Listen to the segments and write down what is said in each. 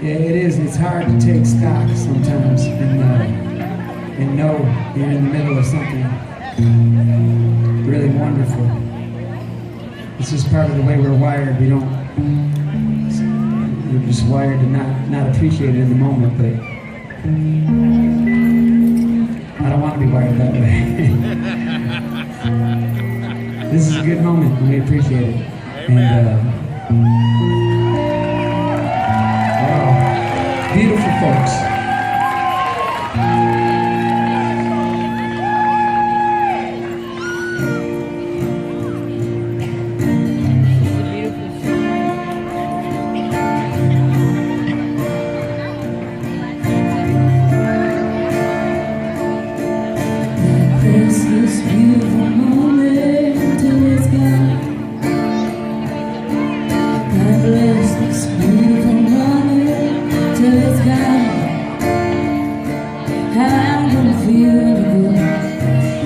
Yeah, it is. It's hard to take stock sometimes and know you're in the middle of something really wonderful. It's just part of the way we're wired. We're just wired to not appreciate it in the moment, but I don't want to be wired that way. This is a good moment and we appreciate it. Wow, beautiful folks. This beautiful moment till it's gone. God bless this beautiful moment till it's gone. How I'm gonna feel good,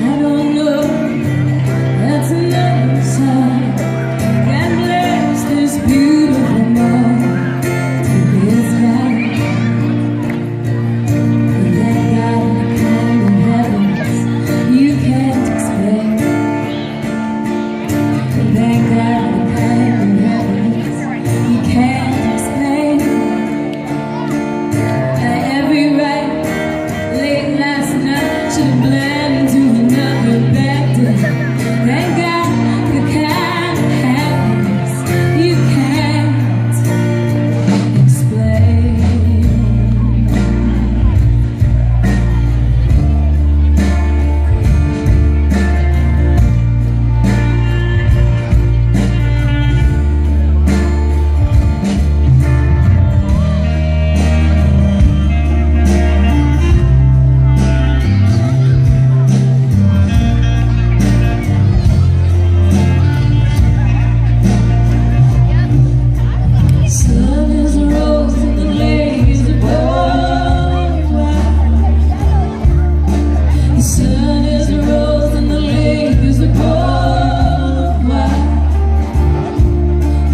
I don't know. That's another song. God bless this beautiful moment till it's gone. That God in the kind of heavens you can't explain. Thank God for the kind of heavens you can't explain. Every right late last night should have bled into another bad day. Thank God for the kind of happiness you can't explain. Sun is a rose and the lake is a butterfly. The sun is a rose and the lake is a butterfly.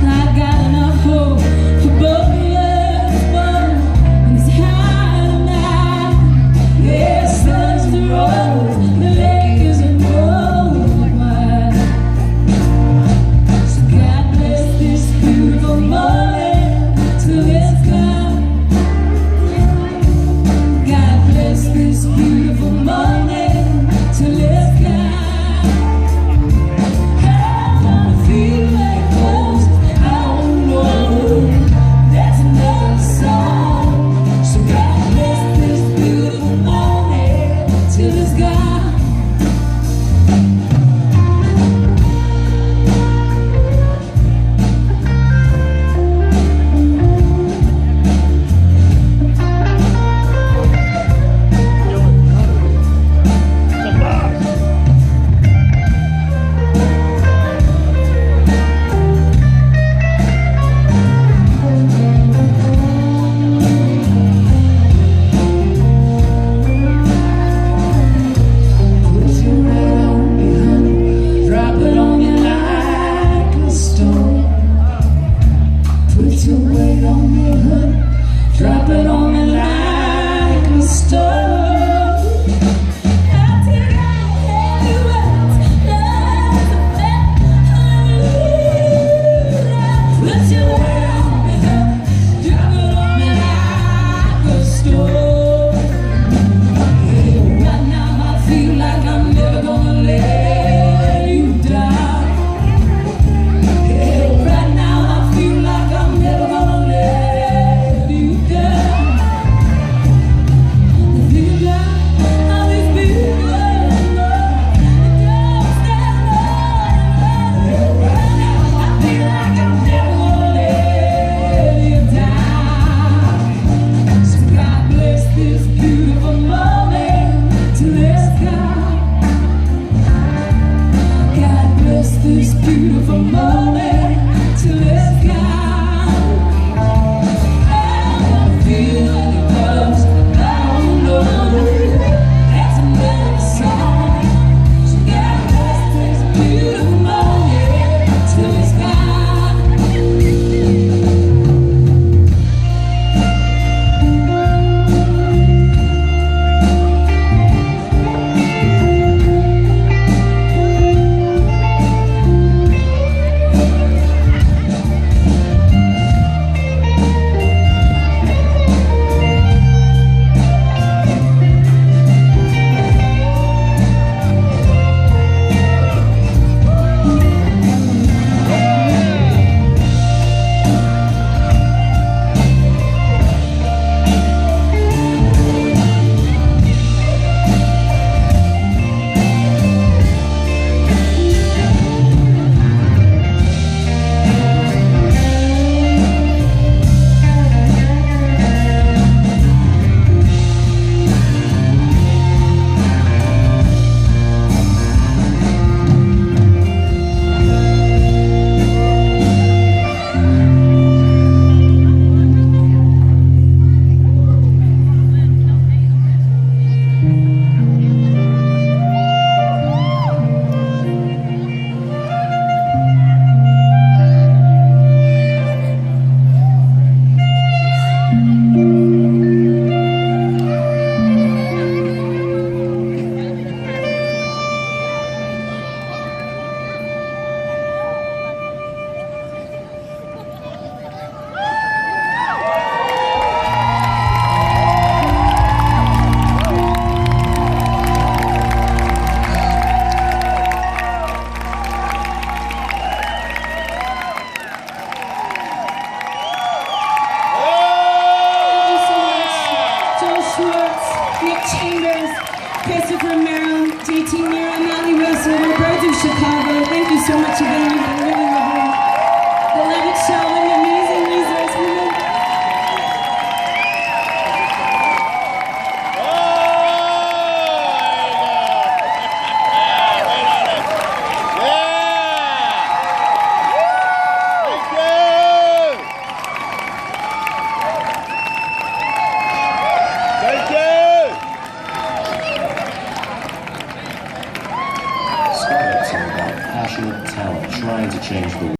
I got enough hope for both of us, but it's high tonight. Yeah, sun's the rose, the lake is a butterfly. So God bless this beautiful morning till it's gone. God bless this beautiful morning till it's gone. I wanna feel like ghost, I don't know. That's another song. So God bless this beautiful morning till it's gone. Put your weight on me, honey. Drop it on me like a stone. Put your weight on me, honey. Drop it on me like a stone. I'll take out heavy words, love and put your weight on me, honey. Drop it on me like a stone. Right now I feel like I'm never gonna let you down. Right now I feel like I'm never gonna let you down. Levitt Show and the amazing resource women. Scarlett's all about passionate talent trying to change the world.